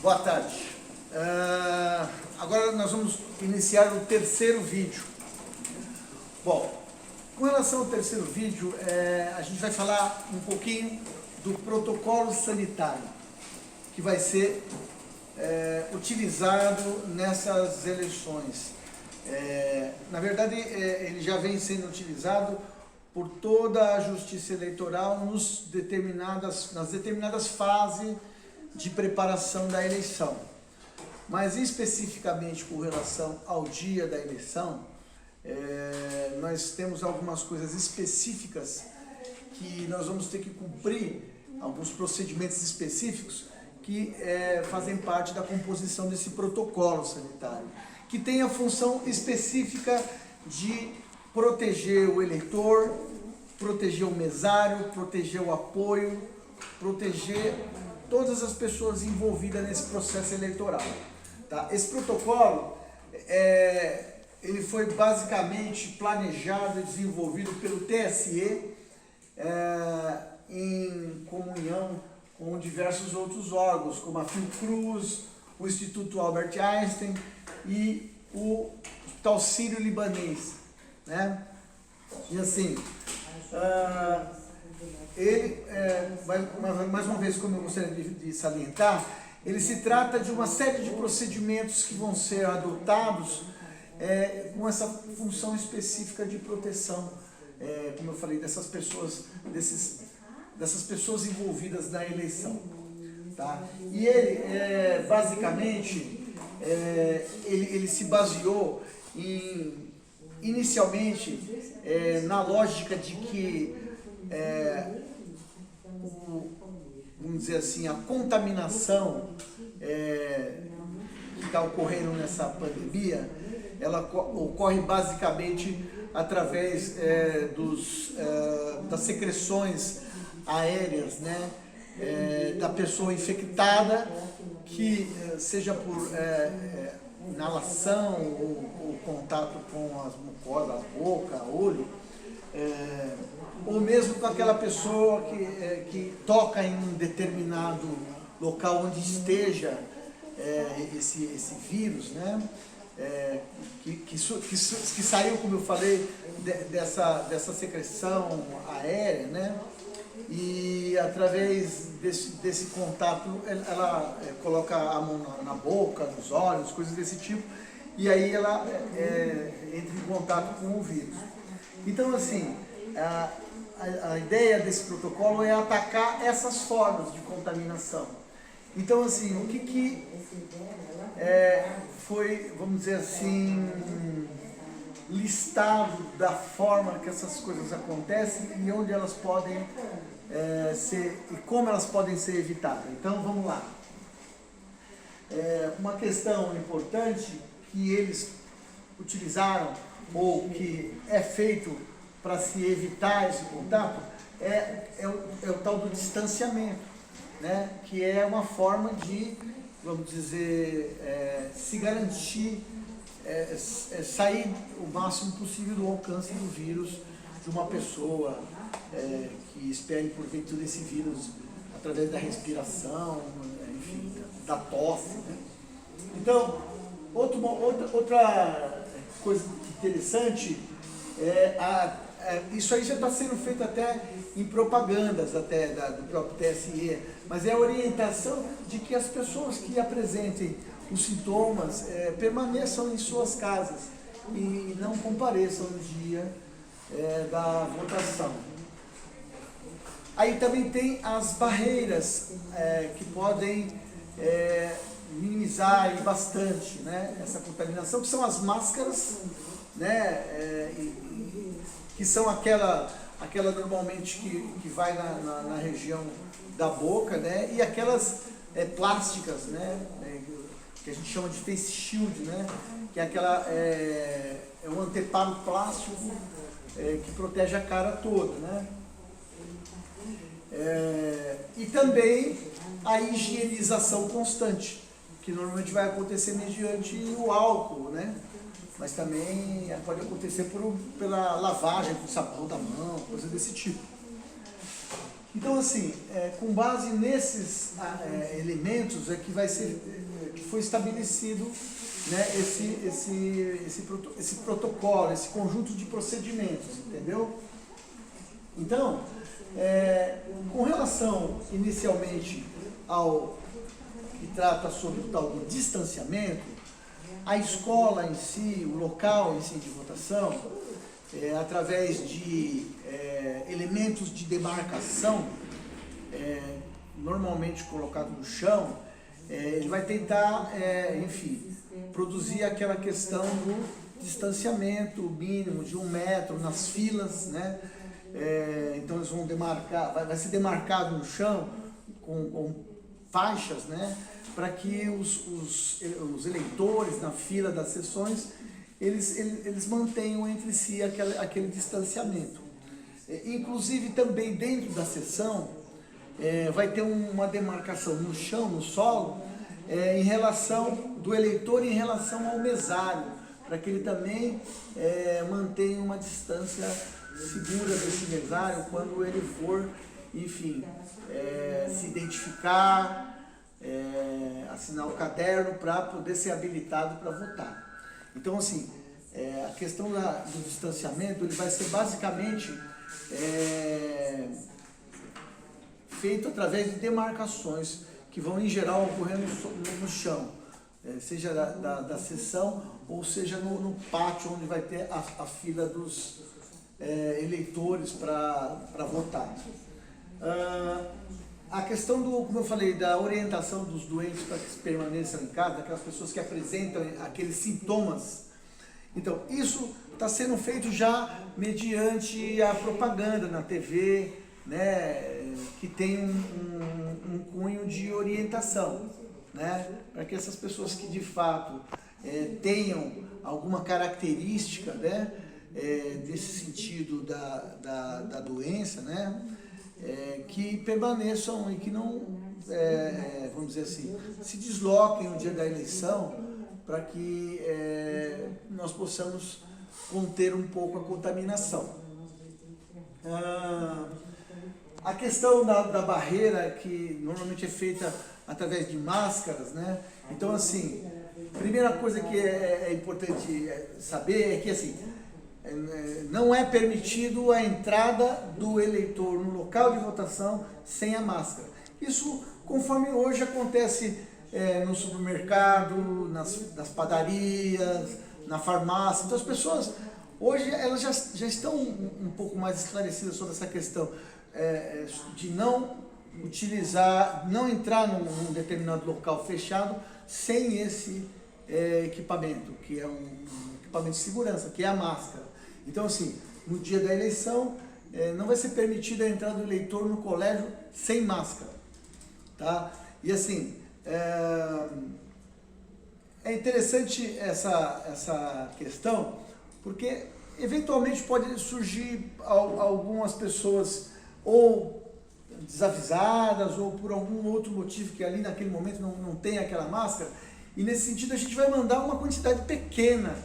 Boa tarde. Agora nós vamos iniciar o terceiro vídeo. Bom, com relação ao terceiro vídeo, a gente vai falar um pouquinho do protocolo sanitário que vai ser utilizado nessas eleições. Na verdade, ele já vem sendo utilizado por toda a Justiça Eleitoral nas determinadas fases de preparação da eleição. Mas especificamente com relação ao dia da eleição, nós temos algumas coisas específicas que nós vamos ter que cumprir, alguns procedimentos específicos que fazem parte da composição desse protocolo sanitário, que tem a função específica de proteger o eleitor, proteger o mesário, proteger o apoio, proteger todas as pessoas envolvidas nesse processo eleitoral. Tá? Esse protocolo, ele foi basicamente planejado e desenvolvido pelo TSE em comunhão com diversos outros órgãos, como a Fiocruz, o Instituto Albert Einstein e o Hospital Sírio-Libanês, né? E assim, ele, mais uma vez, como eu gostaria de salientar, ele se trata de uma série de procedimentos que vão ser adotados com essa função específica de proteção, como eu falei, dessas pessoas envolvidas na eleição. Tá? E ele, basicamente, ele se baseou inicialmente na lógica de que vamos dizer assim, a contaminação que está ocorrendo nessa pandemia, ela ocorre basicamente através das secreções aéreas, né, da pessoa infectada, que seja por inalação ou contato com as mucosas, boca, olho, ou mesmo com aquela pessoa que toca em um determinado local onde esteja esse vírus, né? Que saiu, como eu falei, dessa secreção aérea, né? E através desse contato ela coloca a mão na boca, nos olhos, coisas desse tipo, e aí ela entra em contato com o vírus. Então, assim, a ideia desse protocolo é atacar essas formas de contaminação. Então, assim, o que foi, vamos dizer assim, listado da forma que essas coisas acontecem e onde elas podem ser, e como elas podem ser evitadas. Então, vamos lá. Uma questão importante que eles utilizaram, ou que é feito para se evitar esse contato, é o tal do distanciamento, né? Que é uma forma de, vamos dizer, se garantir, sair o máximo possível do alcance do vírus de uma pessoa que espere por virtude desse vírus através da respiração, enfim, da tosse, né? Então, outra coisa interessante isso aí já está sendo feito até em propagandas até do próprio TSE, mas é a orientação de que as pessoas que apresentem os sintomas permaneçam em suas casas e não compareçam no dia da votação. Aí também tem as barreiras que podem minimizar bastante, né, essa contaminação, que são as máscaras, né, que são aquela normalmente que vai na região da boca, né, e aquelas plásticas, né, que a gente chama de face shield, né, que é um anteparo plástico que protege a cara toda, né. E também a higienização constante, que normalmente vai acontecer mediante o álcool, né? Mas também pode acontecer pela lavagem com sabão da mão, coisa desse tipo. Então, assim, com base nesses elementos é que vai ser, que foi estabelecido, né, esse protocolo, esse conjunto de procedimentos, entendeu? Então, com relação inicialmente ao que trata sobre o tal do distanciamento, a escola em si, o local em si de votação, através de elementos de demarcação, normalmente colocado no chão, ele vai tentar, enfim, produzir aquela questão do distanciamento mínimo de 1 metro nas filas, né? Então eles vão demarcar, vai ser demarcado no chão com faixas, né? Para que os eleitores na fila das sessões eles mantenham entre si aquele distanciamento. Inclusive também dentro da sessão vai ter uma demarcação no chão, no solo, em relação do eleitor em relação ao mesário, para que ele também mantenha uma distância segura desse mesário quando ele for, enfim, se identificar, assinar o caderno para poder ser habilitado para votar. Então, assim, a questão do distanciamento ele vai ser basicamente feito através de demarcações que vão, em geral, ocorrer no chão, seja da sessão ou seja no pátio onde vai ter a fila dos eleitores para votar. A questão como eu falei, da orientação dos doentes para que permaneçam em casa, aquelas pessoas que apresentam aqueles sintomas. Então, isso está sendo feito já mediante a propaganda na TV, né, que tem um cunho de orientação, né, para que essas pessoas que de fato tenham alguma característica, né, desse sentido da doença, né, que permaneçam e que não, vamos dizer assim, se desloquem no dia da eleição, para que nós possamos conter um pouco a contaminação. A questão da barreira, que normalmente é feita através de máscaras, né? Então, assim, primeira coisa que é importante saber é que, assim, não é permitido a entrada do eleitor no local de votação sem a máscara. Isso, conforme hoje acontece no supermercado, nas padarias, na farmácia. Então as pessoas, hoje, elas já estão um pouco mais esclarecidas sobre essa questão de não utilizar, não entrar num determinado local fechado sem esse equipamento, que é um equipamento de segurança, que é a máscara. Então, assim, no dia da eleição, não vai ser permitida a entrada do eleitor no colégio sem máscara, tá? E assim, é interessante essa questão, porque eventualmente pode surgir algumas pessoas ou desavisadas ou por algum outro motivo que ali naquele momento não tem aquela máscara, e nesse sentido a gente vai mandar uma quantidade pequena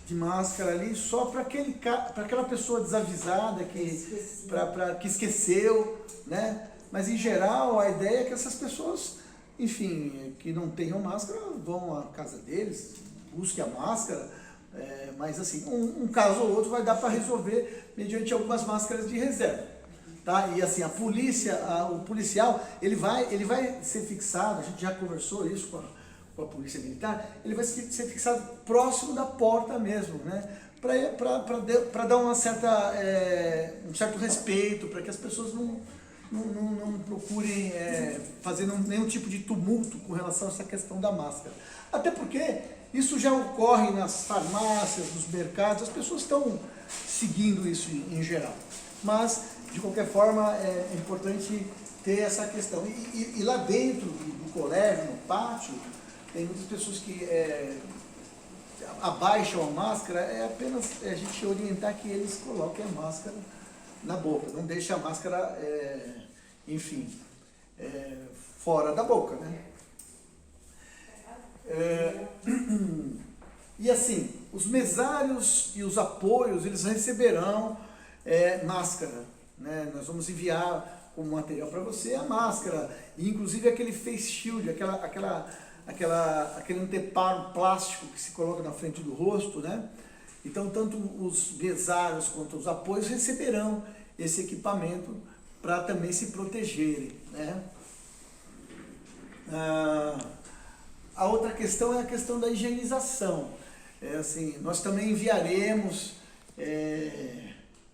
de máscara ali só para aquela pessoa desavisada que esqueceu, né? Mas em geral a ideia é que essas pessoas, enfim, que não tenham máscara, vão à casa deles, busquem a máscara, mas assim, um caso ou outro vai dar para resolver mediante algumas máscaras de reserva, tá? E assim, o policial, ele vai ser fixado, a gente já conversou isso com a polícia militar, ele vai ser fixado próximo da porta mesmo, né? Para dar um certo respeito, para que as pessoas não procurem fazer nenhum tipo de tumulto com relação a essa questão da máscara. Até porque isso já ocorre nas farmácias, nos mercados, as pessoas estão seguindo isso em geral. Mas, de qualquer forma, é importante ter essa questão. E lá dentro do colégio, no pátio, tem muitas pessoas que abaixam a máscara, apenas a gente orientar que eles coloquem a máscara na boca, não deixem a máscara, enfim, fora da boca, né? E assim, os mesários e os apoios, eles receberão máscara, né? Nós vamos enviar como material para você a máscara, e inclusive aquele face shield, aquele anteparo plástico que se coloca na frente do rosto, né? Então, tanto os mesários quanto os apoios receberão esse equipamento para também se protegerem, né? A outra questão é a questão da higienização. Assim, nós também enviaremos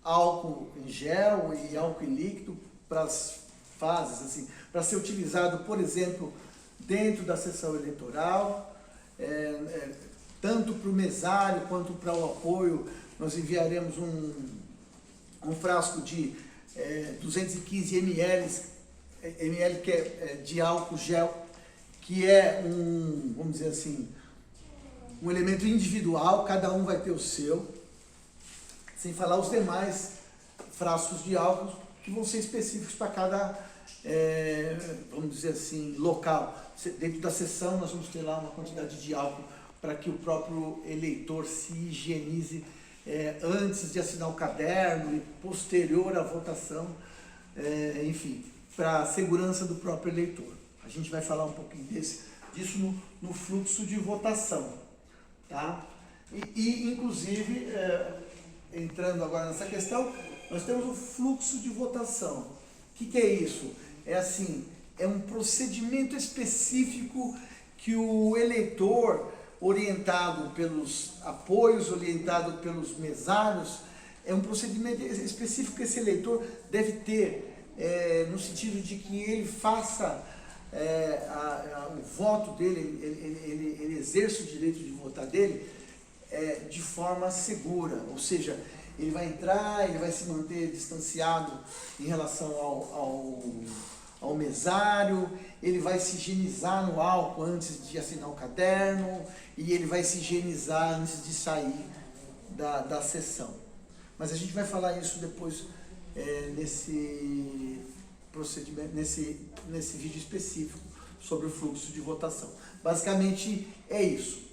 álcool em gel e álcool em líquido para as fases, assim, para ser utilizado, por exemplo, dentro da sessão eleitoral, tanto para o mesário quanto para o apoio. Nós enviaremos um frasco de 215 ml que é de álcool gel, que é vamos dizer assim, um elemento individual, cada um vai ter o seu, sem falar os demais frascos de álcool que vão ser específicos para cada, vamos dizer assim, local. Dentro da sessão nós vamos ter lá uma quantidade de álcool para que o próprio eleitor se higienize antes de assinar o caderno e posterior à votação, enfim, para a segurança do próprio eleitor. A gente vai falar um pouquinho disso no fluxo de votação, tá? E inclusive, entrando agora nessa questão, nós temos o fluxo de votação. O que é isso? É um procedimento específico que o eleitor, orientado pelos apoios, orientado pelos mesários, é um procedimento específico que esse eleitor deve ter, no sentido de que ele faça o voto dele, ele exerce o direito de votar dele de forma segura, ou seja, ele vai entrar, ele vai se manter distanciado em relação ao mesário, ele vai se higienizar no álcool antes de assinar o caderno e ele vai se higienizar antes de sair da sessão. Mas a gente vai falar isso depois nesse procedimento, nesse vídeo específico sobre o fluxo de votação. Basicamente é isso.